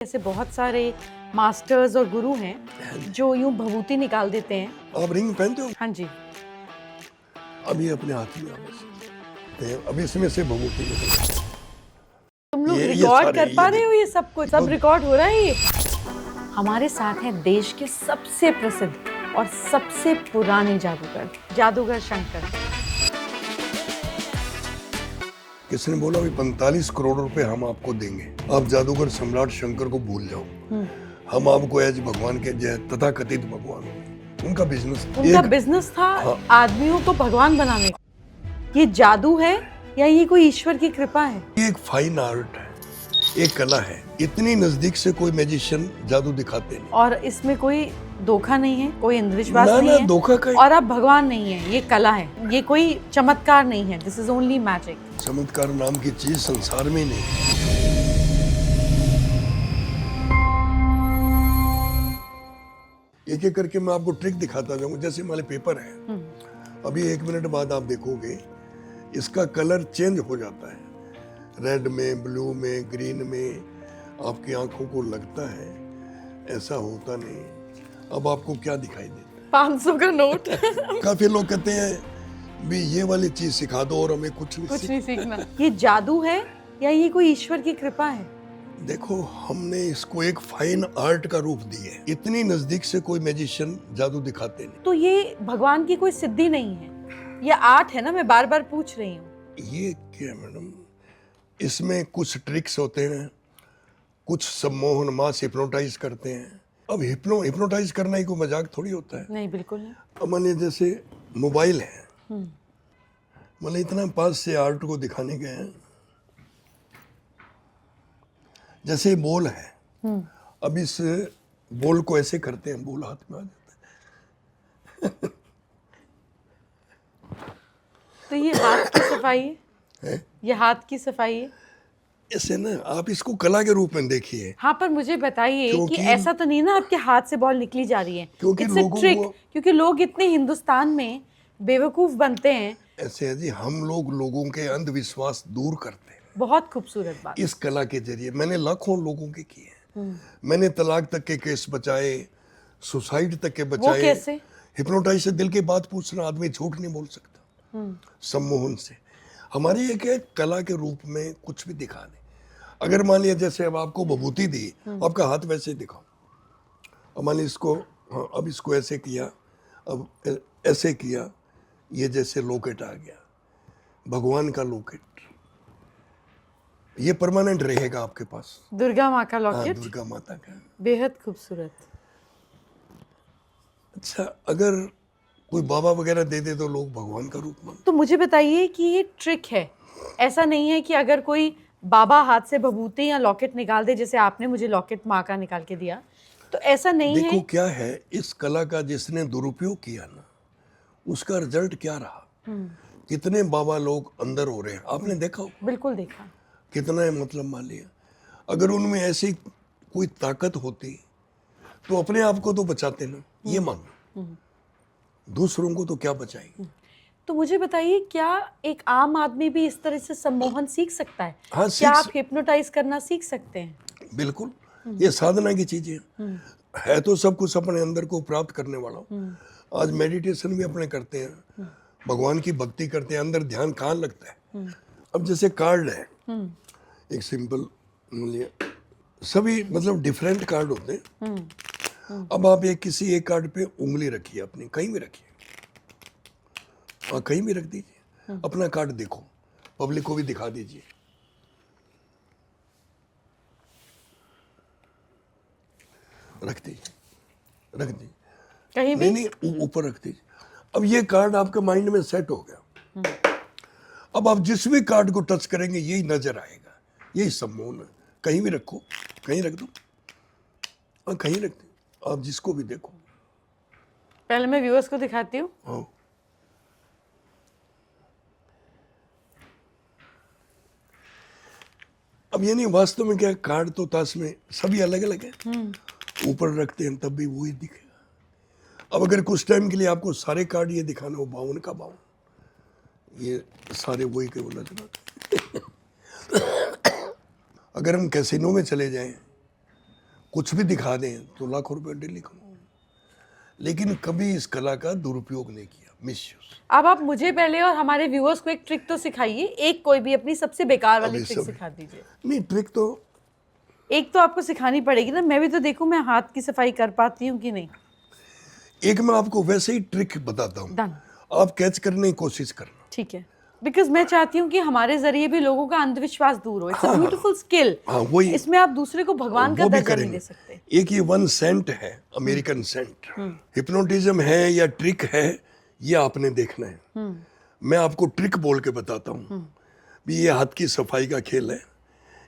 ऐसे बहुत सारे मास्टर्स और गुरु हैं जो यूं भभूति निकाल देते हैं। आप रिंग पहनते हो? हाँ जी। अभी अपने हाथ में अभी इसमें से भभूति निकल। तुम लोग ये रिकॉर्ड सारे, कर पा ये रहे हो? ये सब कुछ सब तो- रिकॉर्ड हो रहा है ये। हमारे साथ हैं देश के सबसे प्रसिद्ध और सबसे पुराने जादूगर शंकर। किसने बोला अभी 45 करोड़ रुपए हम आपको देंगे, आप जादूगर सम्राट शंकर को भूल जाओ, हम आपको एज भगवान के जय तथाकथित भगवान। उनका बिजनेस था हाँ। आदमियों को भगवान बनाने का। ये जादू है या ये कोई ईश्वर की कृपा है? ये एक फाइन आर्ट है, एक कला है। इतनी नजदीक से कोई मैजिशियन जादू दिखाते नहीं। और इसमें कोई धोखा नहीं है, कोई अंधविश्वास ना, नहीं ना, है, धोखा का और आप भगवान नहीं है। ये कला है, ये कोई चमत्कार नहीं है। This is only magic. चमत्कार नाम की चीज संसार में नहीं है। एक एक करके मैं आपको ट्रिक दिखाता जाऊंगा। जैसे हमारे पेपर है, अभी 1 मिनट बाद आप देखोगे इसका कलर चेंज हो जाता है, रेड में, ब्लू में, ग्रीन में। आपकी आंखों को लगता है ऐसा होता नहीं। अब आपको क्या दिखाई देता है? 500 का नोट। काफी लोग कहते हैं भी ये वाली चीज सिखा दो और हमें कुछ नहीं सीखना। ये जादू है या ये कोई ईश्वर की कृपा है? देखो, हमने इसको एक फाइन आर्ट का रूप दिया है। इतनी नजदीक से कोई मैजिशियन जादू दिखाते नहीं। तो ये भगवान की कोई सिद्धि नहीं है, ये आर्ट है ना। मैं बार बार पूछ रही हूँ। ये क्या मैडम, इसमें कुछ ट्रिक्स होते हैं, कुछ सम्मोहन मास हिप्नोटाइज करते हैं। अब हिप्नोटाइज करना ही कोई मजाक थोड़ी होता है। नहीं, बिल्कुल नहीं। अब मानिए जैसे मोबाइल है, मतलब इतना पास से आर्ट को दिखाने गए हैं। जैसे बॉल है, अब इस बॉल को ऐसे करते हैं, बॉल हाथ में आ जाता है। तो ये हाथ की सफाई है? ये हाथ की सफाई है। ऐसे ना आप इसको कला के रूप में देखिए। हाँ, पर मुझे बताइए कि ऐसा तो नहीं ना आपके हाथ से बॉल निकली जा रही है? क्योंकि It's a लोगों trick, को क्योंकि लोग इतने हिंदुस्तान में बेवकूफ बनते हैं। ऐसे है जी, हम लोगों के अंधविश्वास दूर करते हैं बहुत खूबसूरत बात। इस कला के जरिए। मैंने लाखों लोगों के किए हैं। मैंने तलाक तक के केस बचाए, सुसाइड तक के बचाए। वो कैसे? हिप्नोटाइज से दिल की बात पूछना, आदमी झूठ नहीं बोल सकता। सम्मोहन से हमारी एक कला के रूप में कुछ भी दिखा दे। अगर मान लिया जैसे अब आपको विभूति दी, आपका हाथ वैसे दिखाओ। अब मान लिया इसको, हाँ, अब इसको ऐसे किया, अब ऐसे किया, ये जैसे लॉकेट आ गया, भगवान का लॉकेट। ये परमानेंट रहेगा आपके पास। दुर्गा माँ का हाँ, लॉकेट। दुर्गा माता का, बेहद खूबसूरत। अच्छा, अगर कोई बाबा वगैरह दे दे तो लोग भगवान का रूप मान। तो मुझे बताइए कि ये ट्रिक है, ऐसा नहीं है कि अगर कोई बाबा हाथ से भभूति या लॉकेट निकाल दे, जैसे आपने मुझे लॉकेट माँ का निकाल के दिया, तो ऐसा नहीं है। देखो क्या है, इस कला का जिसने दुरुपयोग किया ना, उसका रिजल्ट क्या रहा। कितने बाबा लोग अंदर हो रहे हैं, आपने देखा हो? बिल्कुल देखा। कितना है, मतलब मान लिया अगर उनमें ऐसी कोई ताकत होती तो अपने आप को तो बचाते ना, ये मानो, दूसरों को तो क्या बचाएंगे। तो मुझे बताइए, क्या एक आम आदमी भी इस तरह से सम्मोहन सीख सकता है? हाँ, क्या आप हिप्नोटाइज करना सीख सकते हैं? बिल्कुल, ये साधना की चीजें है तो सब कुछ अपने अंदर को प्राप्त करने वाला। आज मेडिटेशन भी अपने करते हैं, भगवान की भक्ति करते हैं, अंदर ध्यान कहाँ लगता है। अब जैसे कार्ड है, एक सिंपल, सभी मतलब डिफरेंट कार्ड होते हैं। अब आप किसी एक कार्ड पे उंगली रखिए, अपनी कहीं भी रखिए, कहीं भी रख दीजिए, अपना कार्ड देखो, पब्लिक को भी दिखा दीजिए। रख दीजिए कहीं भी नहीं, ऊपर रख दीजिए। अब ये कार्ड आपके माइंड में सेट हो गया। अब आप जिस भी कार्ड को टच करेंगे यही नजर आएगा, यही सम्मोहन है। कहीं भी रखो, कहीं रख दो, और कहीं रख दो, आप जिसको भी देखो। पहले मैं व्यूअर्स को दिखाती हूँ। हाँ, अब ये नहीं, वास्तव में क्या, कार्ड तो ताश में सभी अलग अलग है। ऊपर रखते हैं तब भी वही दिखेगा। अब अगर कुछ टाइम के लिए आपको सारे कार्ड ये दिखाना हो, 52 का 52, ये सारे वही के वो नजर आते। अगर हम कैसीनो में चले जाएं कुछ भी दिखा दें तो लाखों रुपए डेली कमाओ, लेकिन कभी इस कला का दुरुपयोग नहीं किया, मिसयूज। अब आप मुझे पहले और हमारे व्यूअर्स को एक ट्रिक तो सिखाइए, एक कोई भी अपनी सबसे बेकार वाली अभी ट्रिक सब- सिखा दीजिए। नहीं, ट्रिक तो एक तो आपको सिखानी पड़ेगी ना, मैं भी तो देखूं मैं हाथ की सफाई कर पाती हूँ कि नहीं। एक मैं आपको वैसे ही ट्रिक बताता हूँ, डन, आप कैच करने की कोशिश करना। ठीक है, बिकॉज मैं चाहती हूँ कि हमारे जरिए भी लोगों का अंधविश्वास दूर हो। It's a beautiful skill. हाँ, वही इसमें आप दूसरे को भगवान का वो भी दर्जा नहीं करेंगे। दे सकते। एक ये 1 सेंट है, अमेरिकन सेंट, हिप्नोटिज्म है या ट्रिक है, ये आपने देखना है। मैं आपको ट्रिक बोल के बताता हूँ भी ये हाथ की सफाई का खेल है।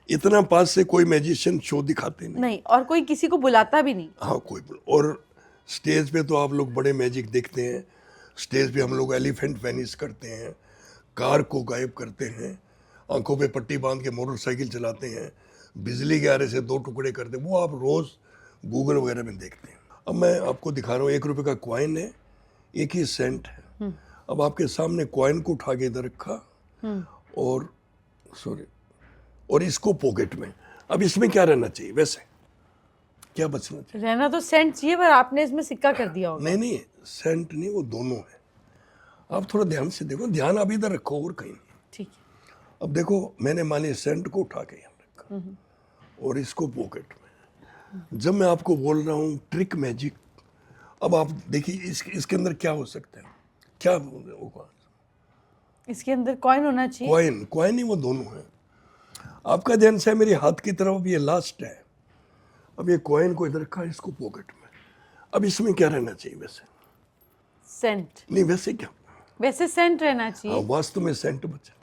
इतना पास से कोई मैजिशियन शो दिखाते नहीं। नहीं, और कोई किसी को बुलाता भी नहीं। हाँ, और स्टेज पे तो आप लोग बड़े मैजिक देखते हैं। स्टेज पे हम लोग एलिफेंट वेनिस करते हैं, कार को गायब करते हैं, आंखों पे पट्टी बांध के मोटरसाइकिल चलाते हैं, बिजली के आरे से 2 टुकड़े करते हैं। वो आप रोज गूगल वगैरह में देखते हैं। अब मैं आपको दिखा रहा हूँ, 1 रुपए का कॉइन है, एक ही सेंट है। अब आपके सामने कॉइन को उठा के इधर रखा और और इसको पॉकेट में। अब इसमें क्या रहना चाहिए, वैसे क्या बचना चाहिए? रहना तो सेंट चाहिए, पर आपने इसमें सिक्का कर दिया होगा। नहीं नहीं, सेंट नहीं, वो दोनों है। आप थोड़ा ध्यान से देखो, ध्यान आप इधर रखो और कहीं नहीं। ठीक है। अब देखो, मैंने माने सेंट को उठा के यहाँ रखा और इसको पॉकेट में। जब मैं आपको बोल रहा हूँ ट्रिक मैजिक, अब आप देखिए इसके अंदर क्या हो सकता है, क्या होगा? इसके अंदर कॉइन होना चाहिए। कॉइन ही वो दोनों है। आपका ध्यान से मेरे हाथ की तरफ, अब ये लास्ट है। अब ये कॉइन को इधर रखा, इसको पॉकेट में। अब इसमें क्या रहना चाहिए वैसे? सेंट। नहीं, वैसे क्या? वैसे सेंट रहना चाहिए। हाँ, वास्तु में सेंट बचा,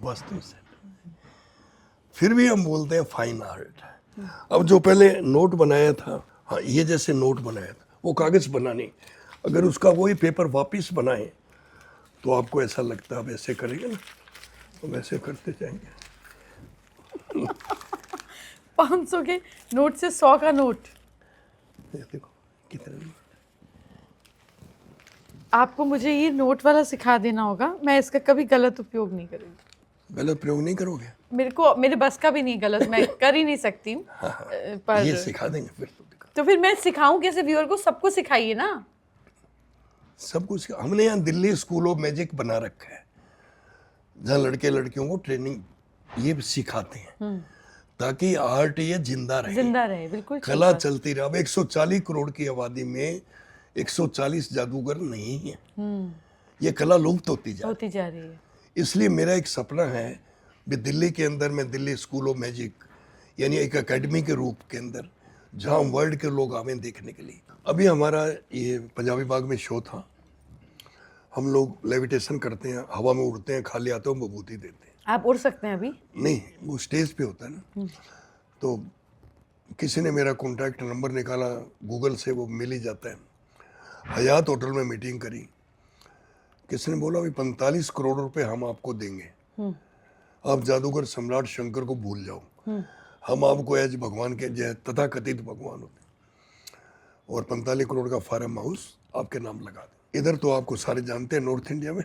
वास्तु में सेंट। फिर भी हम बोलते हैं फाइन आर्ट। अब जो पहले नोट बनाया था, हाँ, ये जैसे नोट बनाया था, वो कागज बनाने, अगर उसका वही पेपर वापस बनाए तो आपको ऐसा लगता है अब ऐसे करेंगे ना, तो वैसे करते जाएंगे। 500 के नोट से 100 का नोट। ये देखो कितने। आपको मुझे ये नोट वाला सिखा देना होगा, मैं इसका कभी गलत उपयोग नहीं करूँगी। गलत प्रयोग नहीं करोगे? मेरे बस का भी नहीं गलत, मैं कर ही नहीं सकती हूँ। पर ये सिखा देंगे फिर तो फिर मैं सिखाऊं कैसे? व्यूअर को सबको सिखाइए ना। सब कुछ। हमने यहाँ दिल्ली स्कूल ऑफ मैजिक बना रखा है, जहाँ लड़के लड़कियों को ट्रेनिंग ये सिखाते हैं ताकि आर्ट ये जिंदा रहे, बिल्कुल कला चलती रहे। अब 140 करोड़ की आबादी में 140 जादूगर नहीं है, ये कला लुप्त होती जा रही है। इसलिए मेरा एक सपना है भी दिल्ली के अंदर मैं दिल्ली स्कूल ऑफ मैजिक यानी एक एकेडमी के रूप के अंदर, जहाँ वर्ल्ड के लोग आवे देखने के लिए। अभी हमारा ये पंजाबी बाग में शो था, हम लोग लेविटेशन करते हैं, हवा में उड़ते हैं, खाली आते हैं, विभूति देते हैं। आप उड़ सकते हैं अभी? नहीं, वो स्टेज पे होता है ना। तो किसी ने मेरा कॉन्टैक्ट नंबर निकाला गूगल से, वो मिल ही जाता है। हयात होटल में मीटिंग करी, किसी ने बोला भाई 45 करोड़ रुपए हम आपको देंगे, आप जादूगर सम्राट शंकर को भूल जाओ, हम आपको एज भगवान के जय तथा कथित भगवान होते और 45 करोड़ का फार्म हाउस आपके नाम लगा दें। इधर तो आपको सारे जानते हैं, नॉर्थ इंडिया में,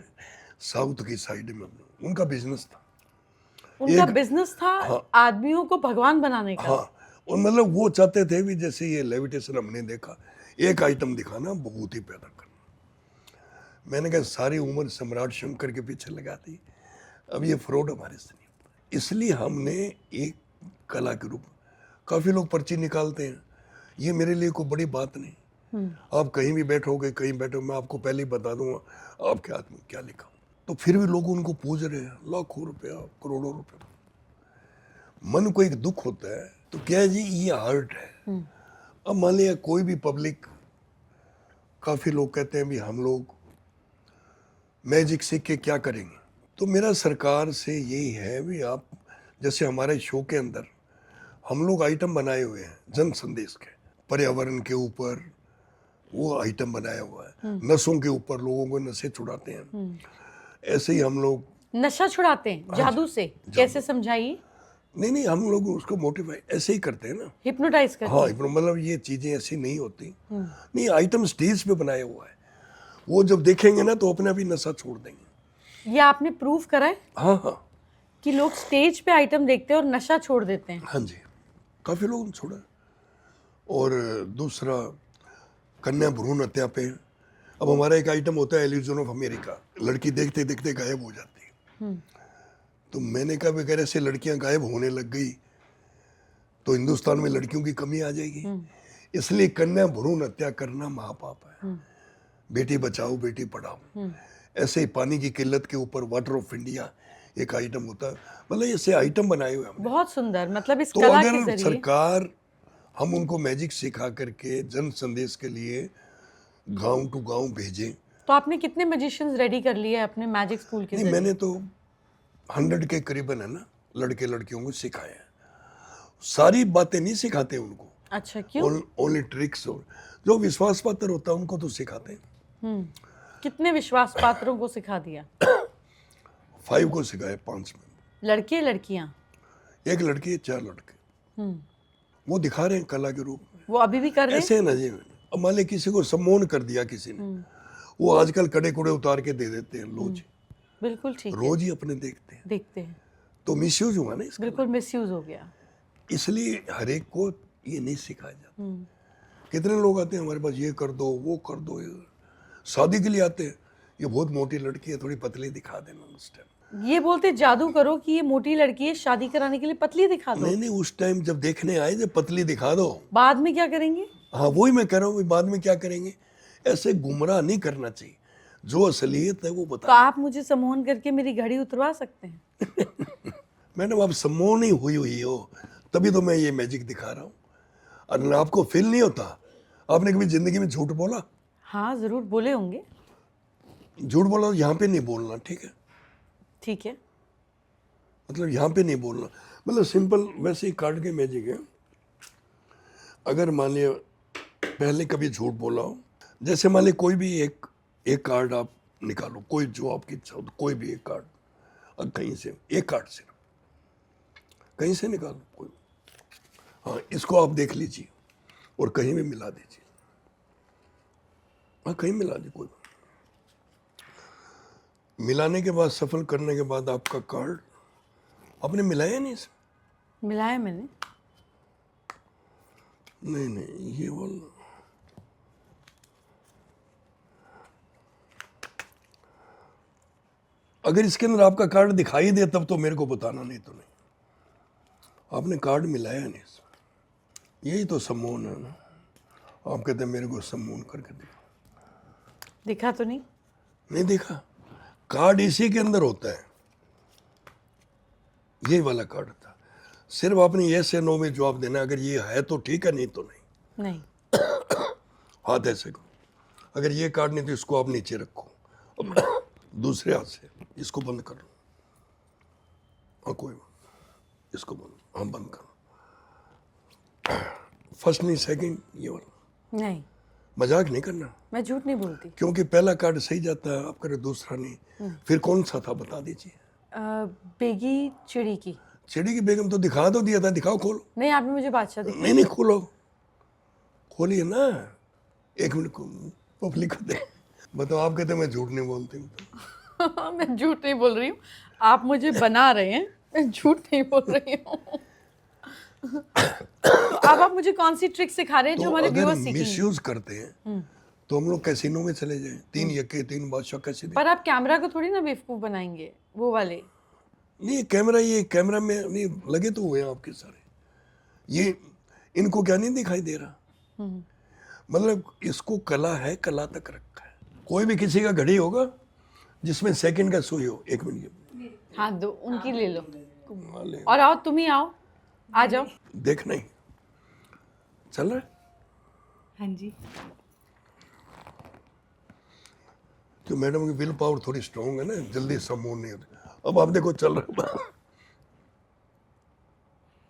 साउथ की साइड में उनका बिजनेस था। हाँ, आदमियों को भगवान बनाने का। हाँ, और मतलब वो चाहते थे भी जैसे ये लेविटेशन हमने देखा, एक आइटम दिखाना, बहुत ही पैदा करना। मैंने कहा सारी उम्र सम्राट शंकर के पीछे लगा दी, अब ये फ्रॉड हमारे से नहीं होता। इसलिए हमने एक कला के रूप, काफ़ी लोग पर्ची निकालते हैं, ये मेरे लिए कोई बड़ी बात नहीं। आप कहीं भी बैठोगे, कहीं बैठो, मैं आपको पहले ही बता दूंगा आपके हाथ में क्या लिखा, तो फिर भी लोग उनको पूज रहे हैं, लाखों रुपया, करोड़ों रुपया। मन को एक दुख होता है, तो क्या है जी, ये आर्ट है। अब मान लिया कोई भी पब्लिक, काफ़ी लोग कहते हैं भी हम लोग मैजिक सीख के क्या करेंगे, तो मेरा सरकार से यही है भी आप, जैसे हमारे शो के अंदर हम लोग आइटम बनाए हुए हैं जन संदेश के, पर्यावरण के ऊपर वो आइटम बनाया हुआ है, नशों के ऊपर लोगों को नशे छुड़ाते हैं। ऐसे ही हम लोग नशा छुड़ाते हैं जादू से, कैसे समझाइए? नहीं, हम लोग उसको मोटिफाई ऐसे ही करते हैं ना, हिप्नोटाइज करते हाँ, हैं। मतलब ये चीजें ऐसी नहीं होती। नहीं, आइटम स्टेज पे बनाया हुआ है, वो जब देखेंगे ना तो अपने आप ही नशा छोड़ देंगे। ये आपने प्रूव करा है? हाँ, कि लोग स्टेज पे आइटम देखते हैं और नशा छोड़ देते हैं। हाँ जी। काफ़ी लोगों ने छोड़ा। और दूसरा कन्या भ्रूण हत्या पे, अब हमारा एक आइटम होता है एल्यूजन ऑफ अमेरिका, लड़की देखते देखते गायब हो जाती है। तो मैंने कहा अगर ऐसे लड़कियां गायब होने लग गई तो हिंदुस्तान में लड़कियों की कमी आ जाएगी। इसलिए कन्या भ्रूण हत्या करना महापाप है। बेटी बचाओ बेटी पढ़ाओ। ऐसे ही पानी की किल्लत के ऊपर वाटर ऑफ इंडिया एक आइटम होता है। मतलब ऐसे आइटम बनाए हुए हमने। बहुत सुंदर, मतलब इस तो कला के अगर जरिए सरकार हम उनको मैजिक सिखा करके जन संदेश के लिए गांव टू गांव भेजें। तो आपने कितने मैजिशियंस रेडी कर लिए हैं अपने मैजिक स्कूल के नहीं, जरिए? मैंने तो 100 के करीबन है ना लड़के लड़कियों को सिखाया है। सारी बातें नहीं सिखाते उनको, अच्छा, क्यों? Only tricks. और जो विश्वास पात्र होता है उनको तो सिखाते हैं। कितने विश्वास पात्रों को सिखा दिया? 5 को सिखाया, 5 में। लड़के लड़कियां? एक लड़की 4 लड़के। वो दिखा रहे हैं कला के रूप में। वो अभी भी कर रहे हैं? ऐसे है ना जी। अब मान लिया किसी को सम्मोहन कर दिया किसी ने, वो आजकल कड़े कुड़े उतार के दे देते हैं रोज। बिल्कुल ठीक है, रोज ही अपने देखते हैं, देखते हैं। तो मिसयूज हुआ ना इसका। बिल्कुल मिसयूज हो गया। इसलिए हर एक को ये नहीं सिखाया जाता। कितने लोग आते हैं हमारे पास, ये कर दो वो कर दो, ये शादी के लिए आते हैं, ये बहुत मोटी लड़की है थोड़ी पतली दिखा देना। उस टाइम ये बोलते जादू करो कि ये मोटी लड़की है, शादी कराने के लिए पतली दिखा दो। नहीं नहीं, उस टाइम जब देखने आए जब पतली दिखा दो, बाद में क्या करेंगे? हाँ वही मैं कह रहा हूँ, बाद में क्या करेंगे। ऐसे गुमराह नहीं करना चाहिए, जो असलियत है वो तो बता। आप मुझे सम्मोहन करके मेरी घड़ी उतरवा सकते हैं। मैडम आप सम्मोहन नहीं हुई हो, तभी तो मैं ये मैजिक दिखा रहा हूँ। और आपको फील नहीं होता? आपने कभी जिंदगी में झूठ बोला? हाँ जरूर बोले होंगे। झूठ बोला तो यहाँ पे नहीं बोलना, ठीक है? ठीक है। मतलब यहाँ पे नहीं बोलना, मतलब सिंपल वैसे ही कार्ड के मैजिक है। अगर मान लिया पहले कभी झूठ बोला हो, जैसे मान लिया कोई भी एक कार्ड आप निकालो, कोई जो आपकी इच्छा हो, कोई भी एक कार्ड, अब कहीं से एक कार्ड सिर्फ कहीं से निकालो कोई। हाँ, इसको आप देख लीजिए और कहीं भी मिला दीजिए। हाँ, कहीं मिला दीजिए, कोई मिलाने के बाद, सफल करने के बाद आपका कार्ड आपने मिलाया नहीं इसे? मिलाया मैंने। नहीं ये वाला अगर इसके अंदर आपका कार्ड दिखाई दे तब तो मेरे को बताना, नहीं तो नहीं। आपने कार्ड मिलाया नहीं इसमें, यही तो सम्मोहन है ना। आप कहते हैं मेरे को सम्मोहन करके दिखा तो नहीं दिखा। कार्ड इसी के अंदर होता है, यही वाला कार्ड था। सिर्फ आपने यस या नो में जवाब देना, अगर ये है तो ठीक है, नहीं तो नहीं। हाथ ऐसे करो, अगर ये कार्ड नहीं तो इसको आप नीचे रखो, अब दूसरे हाथ से इसको बंद कर लो। हाँ कोई बात, इसको बंद, हाँ बंद करो। फर्स्ट नहीं, सेकंड, ये वाला नहीं। मजाक नहीं करना, मैं झूठ नहीं बोलती। क्योंकि पहला कार्ड सही जाता है, आप करे दूसरा नहीं। फिर कौन सा था बता दीजिए। बेगी चिड़ी की। चिड़ी की बेगम तो दिखा दो दिया था, दिखाओ खोलो। नहीं, आपने मुझे बादशाह दिखाया। नहीं खोलो, खोलिए ना, 1 मिनट को पब्लिक को दे। बताओ, आप कहते मैं झूठ नहीं बोलती हूँ। मैं झूठ नहीं बोल रही हूँ, आप मुझे बना रहे हैं, मैं झूठ नहीं बोल रही हूँ। तो अब आप मुझे कौन सी ट्रिक सिखा रहे हैं जो हमारे व्यूअर्स सीखेंगे? मिसयूज करते हैं तो हम लोग कैसीनो में चले जाएं, 3 यक्के 3 बादशाह कैसे दे। पर आप कैमरा को थोड़ी ना बेवकूफ बनाएंगे, वो वाले। नहीं, ये कैमरा में नहीं लगे तो हुए हैं आपके सारे, ये इनको क्या नहीं दिखाई दे रहा? मतलब इसको कला है, कला तक रखा है। कोई भी किसी का घड़ी होगा जिसमें सेकंड का सुई हो, 1 मिनट की। हाँ दो, उनकी ले लो। वाले और आओ, तुम ही आओ, आ जाओ। देखना ही चल रहा है। हाँ जी। तो मैडम की विल पावर थोड़ी स्ट्रांग है ना, जल्दी सम्मोहन नहीं होता। अब आप देखो चल रहा है।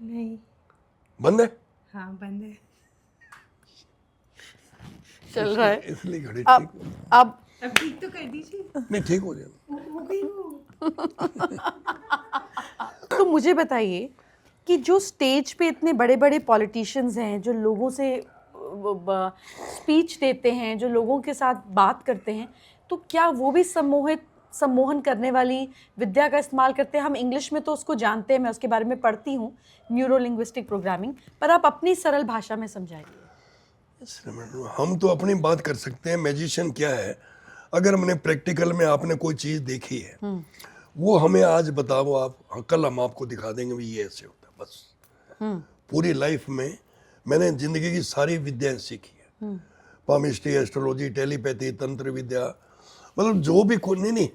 नहीं। बंद है? हाँ बंद है। चल रहा है इसलिए घड़ी अब ठीक अब ठीक तो कर दीजिए। नहीं, ठीक हो जाए। हो गई वो। तो मुझे बताइए कि जो स्टेज पे इतने बड़े बड़े पॉलिटिशियंस हैं, जो लोगों से स्पीच देते हैं, जो लोगों के साथ बात करते हैं, तो क्या वो भी सम्मोहित सम्मोहन करने वाली विद्या का इस्तेमाल करते हैं। हम इंग्लिश में तो उसको जानते हैं, मैं उसके बारे में पढ़ती हूँ, न्यूरो लिंग्विस्टिक प्रोग्रामिंग, पर आप अपनी सरल भाषा में समझाइए। हम तो अपनी बात कर सकते हैं। मैजिशियन क्या है, अगर हमने प्रैक्टिकल में आपने कोई चीज देखी है, वो हमें आज बताओ आप, कल हम आपको दिखा देंगे भी ये ऐसे होता है। बस पूरी लाइफ में मैंने जिंदगी की सारी विद्याएं सीखी है, पामिस्ट्री, एस्ट्रोलॉजी, टेलीपैथी, तंत्र विद्या, मतलब जो भी कोई नहीं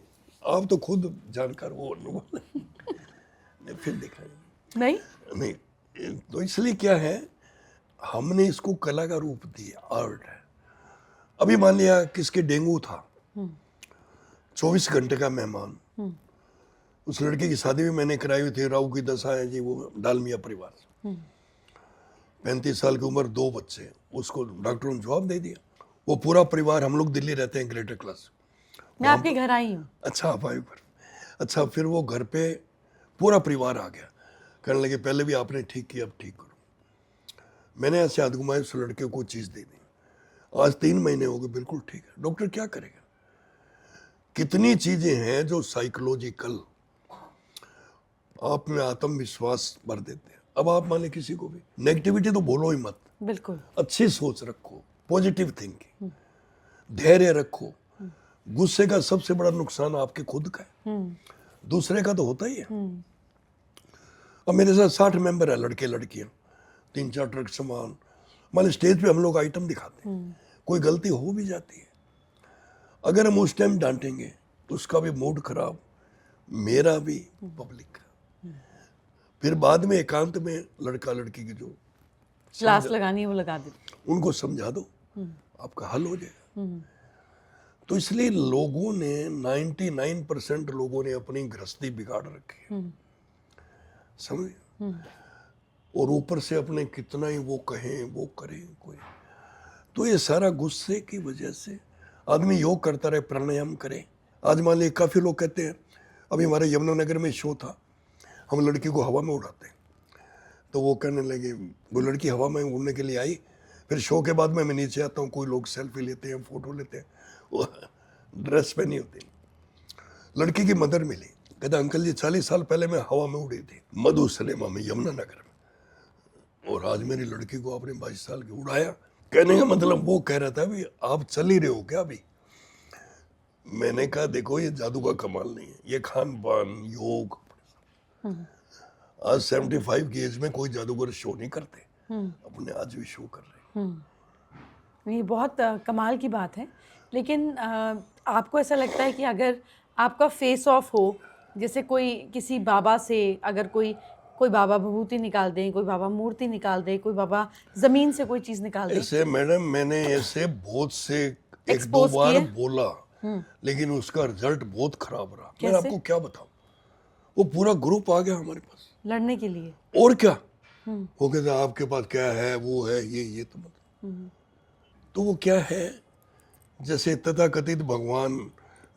आप तो खुद जानकार वो अनुभव नहीं, फिर दिखाएंगे नहीं तो इसलिए क्या है, हमने इसको कला का रूप दिया, आर्ट है। अभी मान लिया किसके डेंगू था, 24 घंटे का मेहमान, उस लड़के की शादी भी मैंने कराई हुई थी, राहु की दशा है जी, वो डालमिया परिवार से, 35 साल की उम्र, 2 बच्चे, उसको डॉक्टरों ने जवाब दे दिया। वो पूरा परिवार, हम लोग दिल्ली रहते हैं, ग्रेटर क्लास, मैं आपके घर आई हूँ। अच्छा आप आए घर, अच्छा फिर वो घर पे पूरा परिवार आ गया, कहने लगे पहले भी आपने ठीक किया, अब ठीक करो। मैंने ऐसे हाथ घुमाए, उस लड़के को चीज़ दे दी, आज 3 महीने हो गए, बिल्कुल ठीक है। डॉक्टर क्या करेगा? कितनी चीजें हैं जो साइकोलॉजिकल आप में आत्मविश्वास भर देते हैं। अब आप मान लें किसी को भी नेगेटिविटी तो बोलो ही मत, बिल्कुल अच्छी सोच रखो, पॉजिटिव थिंकिंग, धैर्य रखो। गुस्से का सबसे बड़ा नुकसान आपके खुद का है, दूसरे का तो होता ही है। अब मेरे साथ 60 मेंबर है, लड़के लड़कियां, 3-4 ट्रक सामान, मान स्टेज पे हम लोग आइटम दिखाते हैं, कोई गलती हो भी जाती है, अगर हम उस टाइम डांटेंगे उसका भी मूड खराब, मेरा भी, पब्लिक का। फिर बाद में एकांत में लड़का लड़की की जो क्लास लगानी है वो लगा देते, उनको समझा दो, आपका हल हो जाएगा। तो इसलिए लोगों ने 99% लोगों ने अपनी गृहस्थी बिगाड़ रखी है, समझे, और ऊपर से अपने कितना ही वो कहें वो करें कोई, तो ये सारा गुस्से की वजह से। आदमी योग करता रहे, प्राणायाम करे। आज मान लीजिए काफी लोग कहते हैं, अभी हमारे यमुनानगर में शो था, हम लड़की को हवा में उड़ाते हैं, तो वो कहने लगे, वो लड़की हवा में उड़ने के लिए आई, फिर शो के बाद में मैं नीचे आता हूँ, कोई लोग सेल्फी लेते हैं, फोटो लेते हैं, वो ड्रेस पहनी होती, लड़की की मदर मिली, कहता अंकल जी 40 साल पहले मैं हवा में उड़ी थी मधुसलेमा में, यमुनानगर में, और आज मेरी लड़की को आपने 22 साल की उड़ाया। कहने का मतलब वो कह रहा था भी आप चल ही रहे हो क्या अभी? मैंने कहा देखो ये जादू का कमाल नहीं है, ये खान पान, योग। आज 75 की एज में कोई जादूगर शो नहीं करते, अपने आज भी शो कर रहे हैं। ये बहुत कमाल की बात है। लेकिन आपको ऐसा लगता है कि अगर आपका फेस ऑफ हो, जैसे कोई किसी बाबा से अगर कोई बाबा भभूति निकाल दें, कोई बाबा मूर्ति निकाल दे, कोई बाबा जमीन से कोई चीज निकाल दे, ऐसे मैडम मैंने ऐसे बहुत से 1-2 Expose बार किए? बोला, लेकिन उसका रिजल्ट बहुत खराब रहा। मैं कैसे? आपको क्या बताऊं, वो पूरा ग्रुप आ गया हमारे पास लड़ने के लिए। और क्या, वो कहता आपके पास क्या है, वो है, ये तो मतलब, तो वो क्या है, जैसे तथाकथित भगवान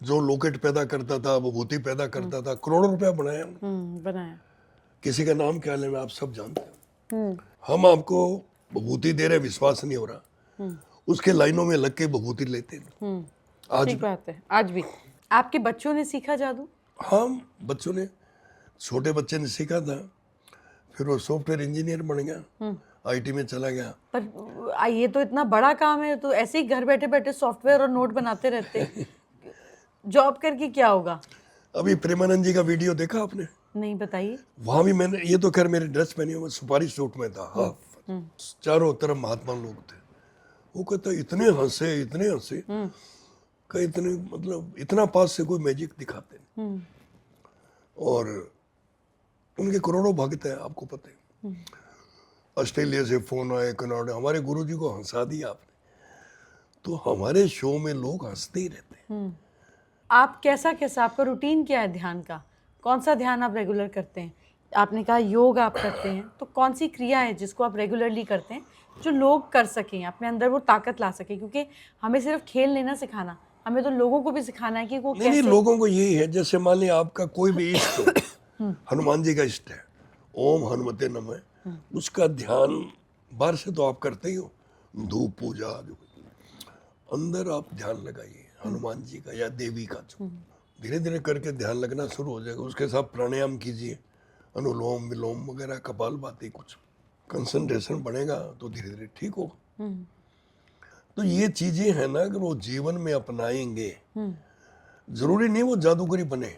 जो लॉकेट पैदा करता था, विभूति पैदा करता था, करोड़ों रुपया बनाया हमने। बनाया। किसी का नाम क्या लेना आप सब जानते हैं। हम आपको विभूति दे रहे, विश्वास नहीं हो रहा, उसके लाइनों में लग के विभूति लेते हैं। आज ठीक बात है। आज भी आपके बच्चों ने सीखा जादू? हम बच्चों ने, छोटे बच्चे ने सीखा था, फिर वो सॉफ्टवेयर इंजीनियर बन गया, आईटी में चला गया। पर ये तो इतना बड़ा काम है, तो ऐसे ही घर बैठे बैठे सॉफ्टवेयर और नोट बनाते रहते जॉब करके क्या होगा? अभी प्रेमानंद जी का वीडियो देखा आपने? नहीं, बताइए। वहां भी मैंने, ये तो खैर मेरे ड्रेस पहने हुए, सुपारी सूट में था, हाफ, चारों तरफ महात्मा लोग थे। वो कहता इतने हंसे कि इतने मतलब इतना पास से कोई मैजिक दिखाते हैं, और उनके करोड़ों भक्त है, आपको पता है। ऑस्ट्रेलिया से फोन आए, कनाडा, हमारे गुरुजी को हंसा दिया आपने, तो हमारे शो में लोग हंसते ही रहते हैं। आप कैसा आपका रूटीन क्या है ध्यान का? कौन सा ध्यान आप रेगुलर करते हैं? आपने कहा योग आप करते हैं, तो कौन सी क्रिया है जिसको आप रेगुलरली करते हैं जो लोग कर सकें, अपने अंदर वो ताकत ला सकें? क्योंकि हमें सिर्फ खेल नहीं ना सिखाना, हमें तो लोगों को भी सिखाना है कि वो नहीं, कैसे। लोगों को यही है, जैसे मान लिया आपका कोई भी इष्ट हो, हनुमान जी का इष्ट है, ओम हनुमते नमः, उसका ध्यान बाहर से तो आप करते ही हो, धूप पूजा, जो अंदर आप ध्यान लगाइए हनुमान जी का या देवी का, जो धीरे धीरे करके ध्यान लगना शुरू हो जाएगा। उसके साथ प्राणायाम कीजिए, अनुलोम विलोम वगैरह, कपालभाति, कुछ कंसंट्रेशन बढ़ेगा तो धीरे धीरे ठीक होगा। तो ये चीजें हैं ना, अगर वो जीवन में अपनाएंगे, जरूरी नहीं वो जादूगरी बने,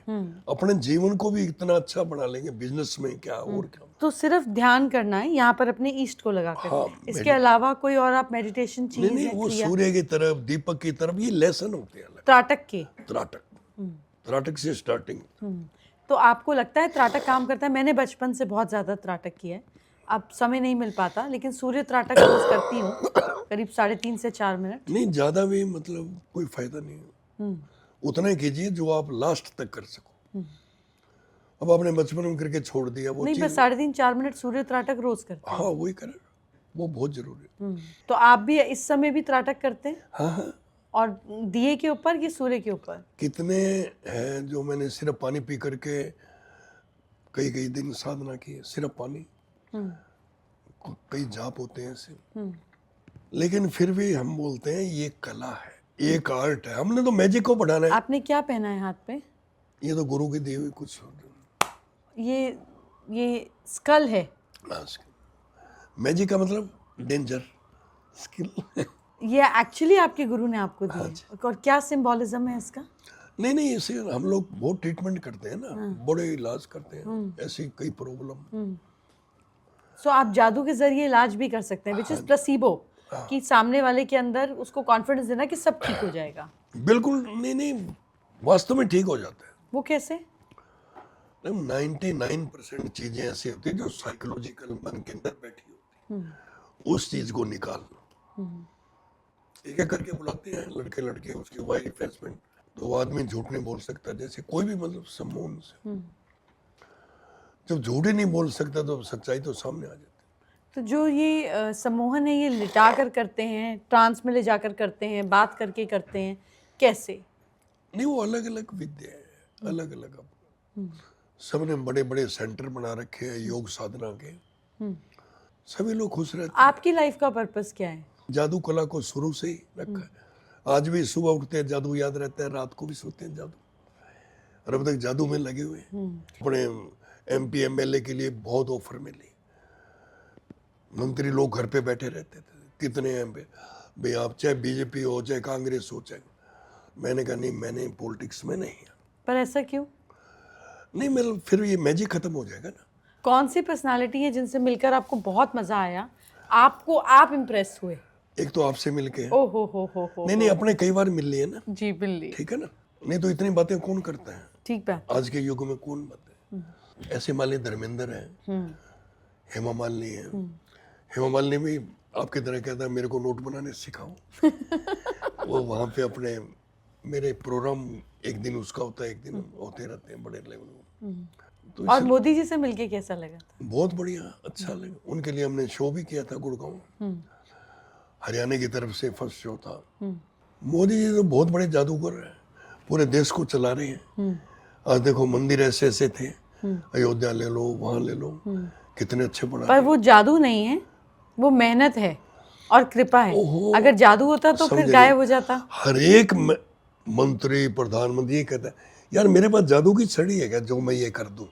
अपने जीवन को भी इतना अच्छा बना लेंगे, बिजनेस में क्या और क्या। तो सिर्फ ध्यान करना है यहाँ पर अपने ईस्ट को लगाकर। हाँ, इसके अलावा कोई और आप मेडिटेशन चीज नहीं है वो क्रिया? सूर्य की तरफ, दीपक की तरफ, ये लेसन होते हैं अलग। त्राटक के। त्राटक से स्टार्टिंग। तो आपको लगता है त्राटक काम करता है? मैंने बचपन से बहुत ज्यादा त्राटक किया है, अब समय नहीं मिल पाता, लेकिन सूर्य त्राटक रोज करती हूँ, करीब 3.5 से 4 मिनट। नहीं ज्यादा भी मतलब कोई फायदा नहीं है, उतना ही कीजिए जो आप लास्ट तक कर सको। अब आपने बचपन में करके छोड़ दिया वो नहीं, चीज। बस 3.5-4 मिनट सूर्य त्राटक रोज करते हाँ वही करें, वो बहुत जरूरी है। तो आप भी इस समय भी त्राटक करते हैं? हाँ हाँ। और दिए के ऊपर कि सूर्य के ऊपर? कितने हैं जो मैंने सिर्फ पानी पी करके कई कई दिन साधना की है, सिर्फ पानी। कई जाप होते हैं ऐसे, लेकिन फिर भी हम बोलते हैं ये कला है, एक आर्ट है, हमने तो मैजिक को बढ़ाना है। आपने क्या पहना है हाथ पे? ये तो गुरु की दी हुई कुछ। ये स्कल है। मैजिक का मतलब डेंजर, स्किल। ये एक्चुअली आपके गुरु ने आपको दी है? और क्या सिंबोलिज्म है इसका? नहीं इसे हम लोग बहुत ट्रीटमेंट करते हैं ना, बड़े इलाज करते हैं ऐसी कई प्रॉब्लम। सो आप जादू के जरिए इलाज भी कर सकते हैं, विच इज प्लेसिबो, कि सामने वाले के अंदर उसको कॉन्फिडेंस देना कि सब ठीक हो जाएगा। बिल्कुल नहीं वास्तव में ठीक हो जाता है। वो कैसे? 99% चीजें ऐसी होती है जो साइकोलॉजिकल मन के अंदर बैठी होती है, उस चीज को निकालना। एक एक करके बुलाते हैं लड़के लड़के, उसकी वाइफ हस्बैंड, तो वो आदमी झूठ नहीं बोल सकता, जैसे कोई भी मतलब सम्मोहन से। जब झूठ ही नहीं बोल सकता तो सच्चाई तो सामने आ जाती है। तो जो ये सम्मोहन है, ये लिटा कर करते हैं, ट्रांस में ले जाकर करते हैं, बात करके करते हैं, कैसे? नहीं वो अलग अलग विद्या है, अलग अलग। अब सबने बड़े बड़े सेंटर बना रखे हैं योग साधना के, सभी लोग खुश रहते हैं। आपकी लाइफ का पर्पस क्या है? जादू कला को शुरू से ही रखा है। आज भी सुबह उठते हैं जादू याद रहता है, रात को भी सोते हैं जादू, और अब तक जादू में लगे हुए हैं। अपने MP MLA के लिए बहुत ऑफर मिली, मंत्री लोग घर पे बैठे रहते थे, कितने हैं भाई आप, चाहे बीजेपी हो चाहे कांग्रेस हो चाहे। मैंने कहा नहीं, मैंने पॉलिटिक्स में नहीं है। पर ऐसा क्यों? नहीं मतलब फिर ये मैजिक खत्म हो जाएगा ना। कौन सी पर्सनालिटी है जिनसे मिलकर आपको बहुत मजा आया, आपको आप इम्प्रेस हुए? एक तो आपसे मिलके। ओ हो नहीं अपने कई बार मिल लिए ना। जी बिल्ली। ठीक है ना, नहीं तो इतनी बातें कौन करता है ठीक बात। आज के युग में, कौन बातें। ऐसे मालिनी धर्मेंद्र है, हेमा मालिनी है। हेमा मालिनी भी आपकी तरह कहता है मेरे को नोट बनाने सिखाओ। वो वहाँ पे अपने मेरे प्रोग्राम एक दिन उसका होता है, एक दिन होते रहते हैं बड़े लेवल में। तो और मोदी जी से मिलके कैसा लगा था? बहुत बढ़िया, अच्छा लगा। उनके लिए हमने शो भी किया था गुड़गांव, हरियाणा की तरफ से फर्स्ट शो था। मोदी जी तो बहुत बड़े जादूगर हैं, पूरे देश को चला रहे हैं। आज देखो मंदिर ऐसे ऐसे थे, अयोध्या ले लो, वहाँ ले लो, कितने अच्छे बना। पर वो जादू नहीं है, वो मेहनत है और कृपा है। अगर जादू होता तो फिर गायब हो जाता। हर एक मंत्री प्रधानमंत्री ये कहता है यार मेरे पास जादू की छड़ी है क्या जो मैं ये कर दूं,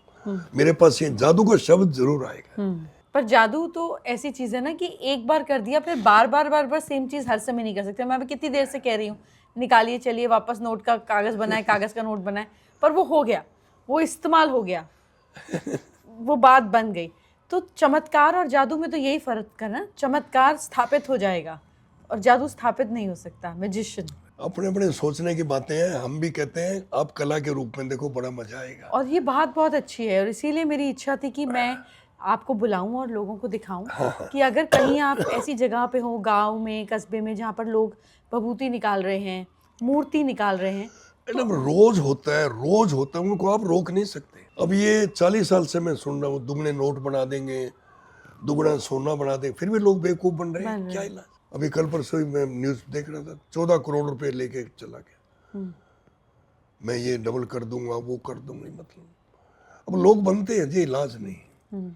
मेरे पास ये जादू का शब्द जरूर आएगा। पर जादू तो ऐसी चीज है ना कि एक बार कर दिया, फिर बार बार सेम चीज हर समय नहीं कर सकते। मैं अभी कितनी देर से कह रही हूँ निकालिए, चलिए वापस नोट का कागज बनाए, कागज का नोट बनाए, पर वो हो गया, वो इस्तेमाल हो गया, वो बात बन गई। तो चमत्कार और जादू में तो यही फर्क है ना, चमत्कार स्थापित हो जाएगा और जादू स्थापित नहीं हो सकता। मैजिशियन अपने अपने सोचने की बातें हैं, हम भी कहते हैं आप कला के रूप में देखो, बड़ा मजा आएगा। और ये बात बहुत अच्छी है, और इसीलिए मेरी इच्छा थी कि मैं आपको बुलाऊं और लोगों को दिखाऊं कि अगर कहीं आप ऐसी जगह पे हो, गांव में, कस्बे में, जहाँ पर लोग भभूति निकाल रहे हैं, मूर्ति निकाल रहे हैं, मतलब रोज होता है, रोज होता है, उनको आप रोक नहीं सकते। अब ये 40 साल से मैं सुन रहा हूँ दुगने नोट बना देंगे, दुगना सोना बना देंगे, फिर भी लोग बेवकूफ बन रहे हैं। क्या इलाज? अभी कल परसों ही मैं न्यूज देख रहा था, 14 करोड़ रुपए लेके चला गया, मैं ये डबल कर दूंगा, वो कर दूंगा। मतलब अब लोग बनते हैं जी, इलाज नहीं।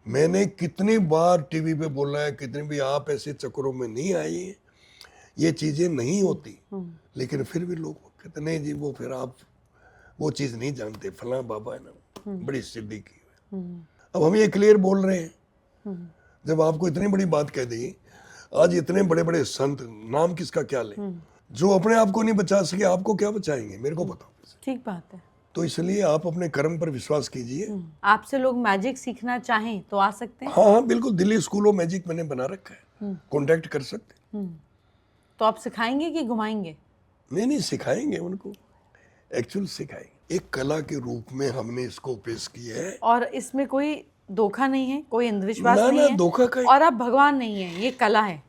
मैंने कितनी बार टीवी पे बोला है, कितनी भी, आप ऐसे चक्करों में नहीं आइए, ये चीजें नहीं होती। लेकिन फिर भी लोग कहते नहीं जी, वो फिर आप वो चीज नहीं जानते, फला बाबा है ना बड़ी सिद्धि की है। अब हम ये क्लियर बोल रहे हैं। जब आपको इतनी बड़ी बात कह दी, आज इतने बड़े बड़े संत, नाम किसका क्या ले, जो अपने आप को नहीं बचा सके आपको क्या बचाएंगे, मेरे को बताओ। ठीक बात है। तो इसलिए आप अपने कर्म पर विश्वास कीजिए। आपसे लोग मैजिक सीखना चाहें तो आ सकते हैं। हाँ हाँ बिल्कुल, दिल्ली स्कूल ऑफ मैजिक मैंने बना रखा है, कांटेक्ट कर सकते हैं। तो आप सिखाएंगे कि घुमाएंगे? नहीं सिखाएंगे उनको, एक्चुअल सिखाएंगे। एक कला के रूप में हमने इसको पेश किया है। और इसमें कोई धोखा नहीं है, कोई अंधविश्वास ना, नहीं ना, है, धोखा का और आप भगवान नहीं है, ये कला है,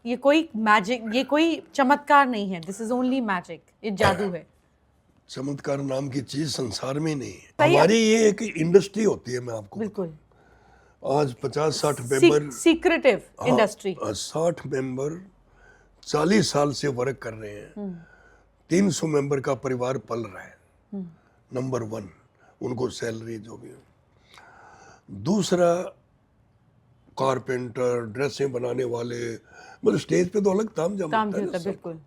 ये कोई मैजिक, ये कोई चमत्कार नहीं है। दिस इज ओनली मैजिक, ये जादू है। चमत्कार नाम की चीज संसार में नहीं है। सही है। हमारी ये एक इंडस्ट्री होती है, मैं आपको बिल्कुल आज 50-60 मेंबर, सीक्रेटिव इंडस्ट्री। 60 मेंबर 40 साल से वर्क कर रहे हैं। 300 मेंबर का परिवार पल रहा है। नंबर 1 उनको सैलरी जो भी है। दूसरा कारपेंटर, ड्रेसें बनाने वाले, मतलब स्टेज पे तो अलग तामझाम काम होता भी है होता ना है, सब। बिल्कुल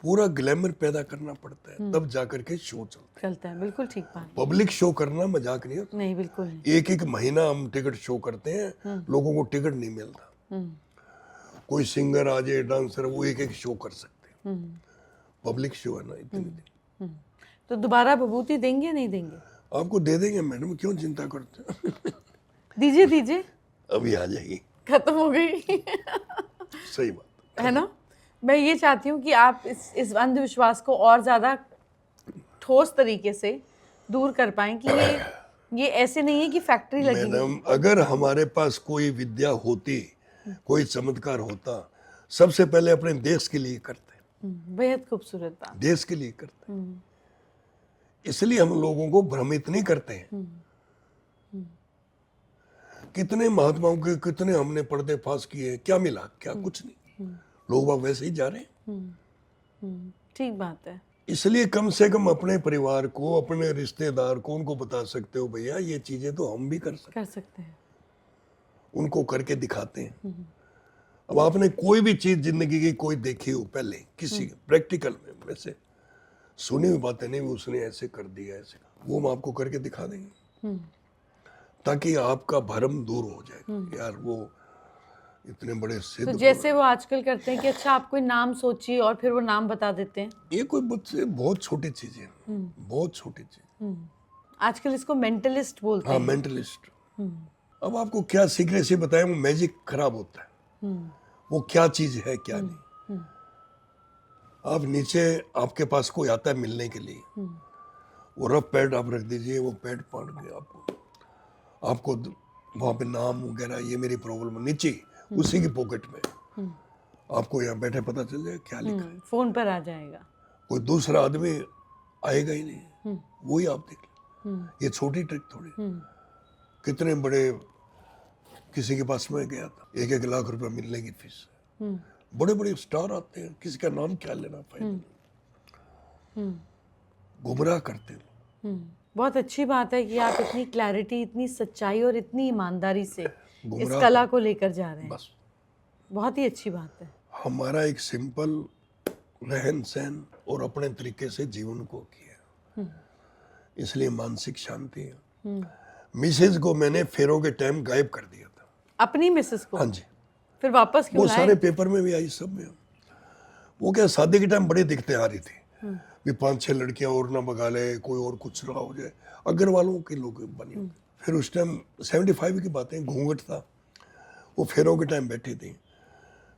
पूरा ग्लैमर पैदा करना पड़ता है, तब जाकर के शो चलता चलता है। बिल्कुल ठीक बात। है। पब्लिक शो करना मजाक नहीं होता। नहीं, बिल्कुल नहीं। एक महीना हम टिकट शो करते हैं, लोगों को टिकट नहीं मिलता। कोई सिंगर आ जाए, डांसर, वो एक शो कर सकते हैं। पब्लिक शो है ना, इतनी तो दोबारा विभूति देंगे नहीं देंगे? आपको दे देंगे मैडम, क्यों चिंता करते हैं? दीजिए दीजिए, अभी आ जाएगी, खत्म हो गई। सही बात है ना। मैं ये चाहती हूँ कि आप इस अंधविश्वास को और ज़्यादा ठोस तरीके से दूर कर पाएं कि ये ऐसे नहीं है कि फैक्ट्री लगी हुई है। मैडम, अगर हमारे पास कोई विद्या होती, कोई चमत्कार होता, सबसे पहले अपने देश के लिए करते, बेहद खूबसूरत बात। देश के लिए करते। इसलिए हम लोगों को भ्रमित नहीं करते हैं। कितने महात्माओं के कितने हमने पर्दे फाश किए, क्या मिला? क्या कुछ नहीं। लोग बाग वैसे ही जा रहे हैं। ठीक बात है। इसलिए कम से कम अपने परिवार को, अपने रिश्तेदार को, उनको बता सकते हो भैया ये चीजें तो हम भी कर सकते हैं। उनको करके दिखाते हैं। अब आपने कोई भी चीज जिंदगी की कोई देखी हो पहले, किसी प्रैक्टिकल में, वैसे सुनी हुई बातें नहीं, उसने ऐसे कर दिया, ऐसे, वो हम आपको करके दिखा देंगे, ताकि आपका भ्रम दूर हो जाए। यार वो इतने बड़े सिद्ध, तो जैसे वो आजकल करते हैं कि अच्छा आप कोई नाम सोचिए और फिर वो नाम बता देते हैं। ये कोई मुझसे बहुत छोटी चीज है, बहुत छोटी चीज। आजकल इसको मेंटलिस्ट बोलते हाँ, हैं। मेंटलिस्ट। अब आपको क्या सीक्रेसी बताएं, वो मैजिक खराब होता है। वो क्या चीज है क्या नहीं। आप नीचे, आपके पास कोई आता है मिलने के लिए, वो रफ पैड आप रख दीजिए, वो पैड पढ़ के आपको वहाँ पे नाम वगैरह, ये मेरी प्रॉब्लम, नीचे उसी की पॉकेट में आपको यहाँ बैठे पता चल जाए क्या लिखा है। फोन पर आ जाएगा। कोई दूसरा आदमी आएगा ही नहीं, वही आप देख लें। ये छोटी ट्रिक थोड़ी। कितने बड़े, किसी के पास में गया था, 1-1 लाख रुपया मिलने की फीस। बड़े बड़े स्टार आते हैं, किसी का नाम क्या लेना, फायदा। गुमराह करते हैं। बहुत अच्छी बात है कि आप इतनी क्लैरिटी, इतनी सच्चाई और इतनी ईमानदारी से इस गुमराह कला को लेकर जा रहे हैं। बस बहुत ही अच्छी बात है। हमारा एक सिंपल रहन सहन और अपने तरीके से जीवन को किया, इसलिए मानसिक शांति है। मिसेज को मैंने फेरों के टाइम गायब कर दिया था। अपनी मिसेस को? हाँ जी। फिर वापस क्यों वो लाए? सारे पेपर में भी आई, सब में। वो क्या शादी के टाइम बड़े दिखते आ रही थी भी 5-6 लड़कियां और ना भगा ले, कोई और कुछ ना हो जाए, अगर वालों के लोग बने होते। फिर उस टाइम 75 की बातें, घूंघट था, वो फेरों के टाइम बैठी थी।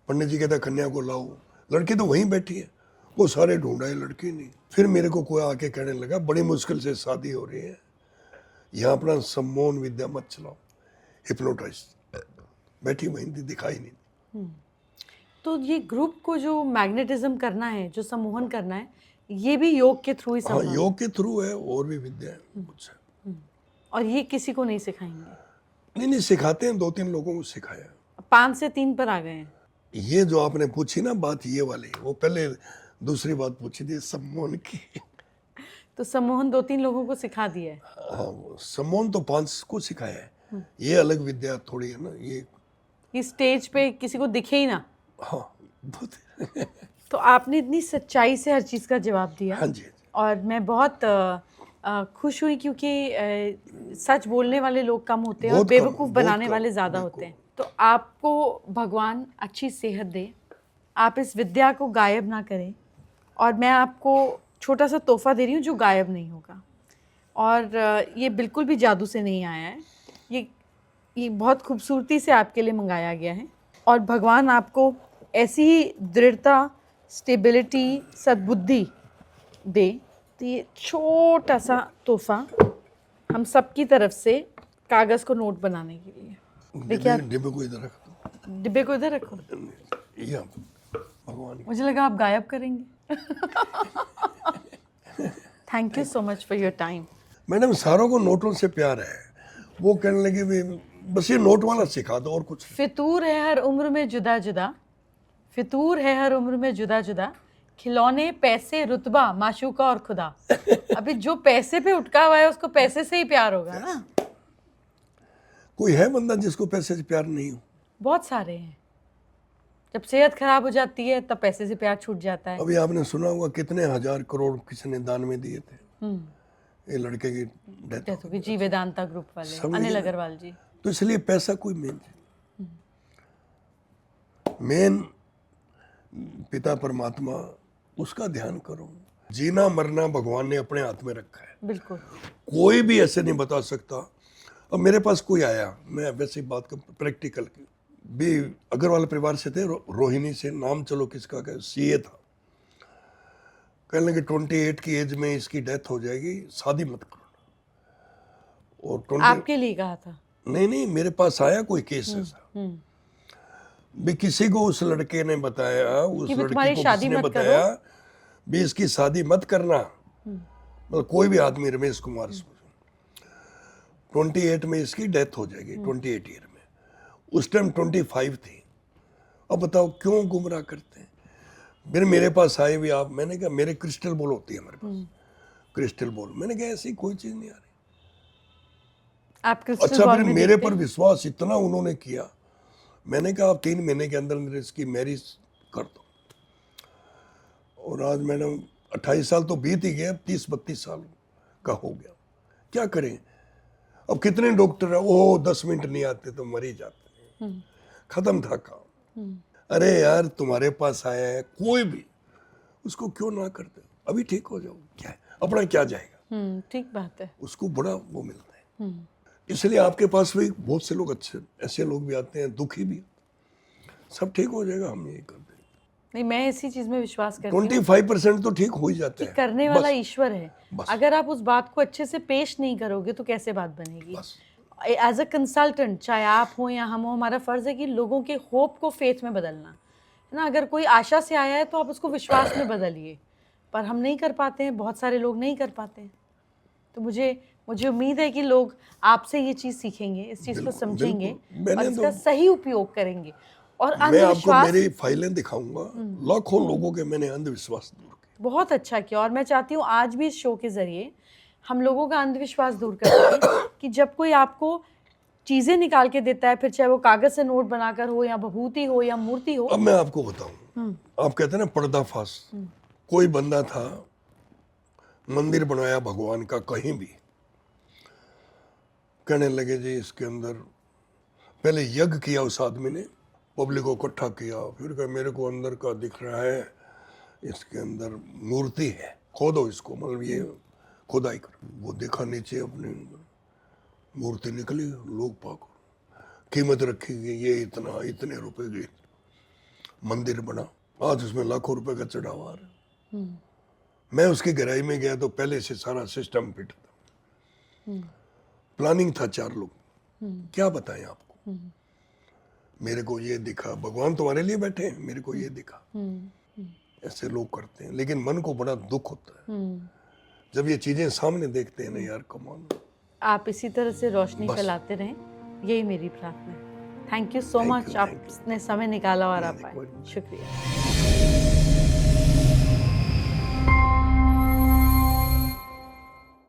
पंडित जी कहता कन्या को लाओ, लड़की तो वहीं बैठी है, वो सारे ढूंढाए, लड़की नहीं। फिर मेरे को कोई आके कहने लगा बड़ी मुश्किल से शादी हो रही है, यहाँ अपना सम्मोहन विद्या मत चलाओ, हिप्नोटाइज। बैठी वहीं थी, दिखाई नहीं। तो ये ग्रुप को जो मैग्नेटिज्म करना है, जो सम्मोहन करना है, ये भी योग के थ्रू ही हाँ, संभव है? योग के थ्रू है, और भी विद्या है मुझसे। और ये किसी को नहीं सिखाएंगे? नहीं, सिखाते हैं, 2-3 लोगों को सिखाया। 5 से 3 पर आ गए हैं। ये जो आपने पूछी ना बात, ये वाली, वो पहले दूसरी बात पूछी थी सम्मोहन की। तो सम्मोहन 2-3 लोगों को सिखा दिया है। हाँ, वो सम्मोहन तो 5 को सिखाया है। ये अलग विद्या थोड़ी है ना, ये स्टेज पे किसी को दिखे ही ना। हाँ बहुत। तो आपने इतनी सच्चाई से हर चीज़ का जवाब दिया। हाँ जी। और मैं बहुत खुश हुई क्योंकि सच बोलने वाले लोग कम होते हैं और बहुत कम, बेवकूफ़ बहुत बनाने कम, वाले ज़्यादा बिल्कुल। होते हैं। तो आपको भगवान अच्छी सेहत दे, आप इस विद्या को गायब ना करें, और मैं आपको छोटा सा तोहफा दे रही हूँ जो गायब नहीं होगा। और ये बिल्कुल भी जादू से नहीं आया है, ये बहुत खूबसूरती से आपके लिए मंगाया गया है। और भगवान आपको ऐसी ही दृढ़ता, स्टेबिलिटी, सद्बुद्धि दे। तो ये छोटा सा तोहफा हम सबकी तरफ से कागज़ को नोट बनाने के लिए। देखिए आप डिब्बे को इधर रख दो। डिब्बे को इधर रखो। ये आप भगवान की। मुझे लगा आप गायब करेंगे। Thank you so much for your time. Madam सारों को नोटों से प्यार है। वो कहने लगे भी बस ये नोट वाला सिखा दो और कुछ नहीं। फितूर है हर उम्र में जुदा जुदा, फितूर है हर उम्र में जुदा जुदा, खिलौने, पैसे, रुतबा, माशूका और खुदा। अभी जो पैसे पे उठका हुआ है उसको पैसे से ही प्यार होगा ना। कोई है बंदा जिसको पैसे से प्यार नहीं हो? बहुत सारे हैं। जब सेहत खराब हो जाती है तब पैसे से प्यार छूट जाता है। अभी आपने सुना होगा कितने हजार करोड़ किसी ने दान में दिए थे। ये लड़के की डेथ डेथ हो गई जी, वेदांता ग्रुप वाले समझ अनिल गए ना? अग्रवाल जी। तो इसलिए पैसा कोई मेन पिता परमात्मा, उसका ध्यान करो। जीना मरना भगवान ने अपने हाथ में रखा है। बिल्कुल। कोई भी ऐसे नहीं बता सकता। अब मेरे पास कोई आया, मैं वैसे ही बात कर प्रैक्टिकल की भी, अग्रवाल परिवार से थे, रोहिणी से, नाम चलो किसका का सीए था। कहने लगे 28 की एज में इसकी डेथ हो जाएगी, शादी मत करो। और 20 आपके लिए कहा था? नहीं, मेरे पास आया कोई केस ऐसा भी, किसी को उस लड़के ने बताया, उस कि भी लड़की तुम्हारी को शादी किसने मत बताया भी इसकी शादी मत करना। मतलब कोई भी आदमी, रमेश कुमार सोचो, 28 में इसकी डेथ हो जाएगी, 28 ईयर में। उस टाइम 25 थी। अब बताओ क्यों गुमराह करते हैं। फिर मेरे पास आए भी आप, मैंने कहा मेरे क्रिस्टल बॉल होती है हमारे पास, क्रिस्टल बॉल। मैंने कहा ऐसी कोई चीज नहीं आ रही। आप क्रिस्टल अच्छा, बॉल फिर में मेरे देखते पर हैं? विश्वास इतना उन्होंने किया। मैंने कहा आप 3 महीने के अंदर इसकी मैरिज कर दो। और आज मैडम 28 साल तो बीत ही गया, 30-32 साल का हो गया। क्या करें अब? कितने डॉक्टर है, ओह 10 मिनट नहीं आते तो मर ही जाते हैं। खत्म था काम। अरे यार, तुम्हारे पास आया है कोई भी, उसको क्यों ना करते? अभी ठीक हो जाओ, क्या है, अपना क्या जाएगा। ठीक बात है। उसको बड़ा वो मिलता है। इसलिए आपके पास भी बहुत से लोग अच्छे, ऐसे लोग भी आते हैं, दुखी भी। सब ठीक हो जाएगा, हम यही करते हैं। नहीं, मैं इसी चीज में विश्वास करती हूँ 25% तो ठीक हो ही जाते कि हैं। करने वाला ईश्वर है। बस। अगर आप उस बात को अच्छे से पेश नहीं करोगे तो कैसे बात बनेगी? बस। एज अ कंसल्टेंट, चाहे आप हो या हम हो, हमारा फर्ज है कि लोगों के होप को फेथ में बदलना है ना। अगर कोई आशा से आया है तो आप उसको विश्वास में बदलिए, पर हम नहीं कर पाते हैं, बहुत सारे लोग नहीं कर पाते हैं। तो मुझे उम्मीद है कि लोग आपसे ये चीज़ सीखेंगे, इस चीज़ को समझेंगे और इसका सही उपयोग करेंगे। और मैं आपको अंधविश्वास, मेरी फाइलें दिखाऊंगा, लाखों लोगों के मैंने अंधविश्वास दूर किए। बहुत अच्छा किया। और मैं चाहती हूँ आज भी इस शो के ज़रिए हम लोगों का अंधविश्वास दूर कर सकें कि जब कोई आपको चीज़ें निकाल के देता है, फिर चाहे वो कागज़ से नोट बनाकर हो या विभूति हो या मूर्ति हो। अब मैं आपको बताऊं, आप कहते हैं ना पर्दाफाश। कोई बंदा था, मंदिर बनाया भगवान का कहीं भी, कहने लगे जी इसके अंदर, पहले यज्ञ किया उस आदमी ने, पब्लिक को इकट्ठा किया, फिर कहा मेरे को अंदर का दिख रहा है, इसके अंदर मूर्ति है, खोदो इसको, मतलब ये खुदाई करो। वो देखा नीचे, अपनी मूर्ति निकली, लोग पाको, कीमत रखी गई, ये इतना, इतने रुपए की मंदिर बना, आज उसमें लाखों रुपए का चढ़ावा आ रहा है। मैं उसकी गहराई में गया तो पहले से सारा सिस्टम फिट था, प्लानिंग था, 4 लोग, क्या बताएं आपको। मेरे को ये दिखा, भगवान तुम्हारे लिए बैठे हैं, मेरे को ये दिखा। ऐसे लोग करते हैं, लेकिन मन को बड़ा दुख होता है जब ये चीजें सामने देखते हैं ना। यार कमाल। आप इसी तरह से रोशनी फैलाते रहें, यही मेरी प्रार्थना है। थैंक यू सो मच, आपने समय निकाला और आप आए, शुक्रिया।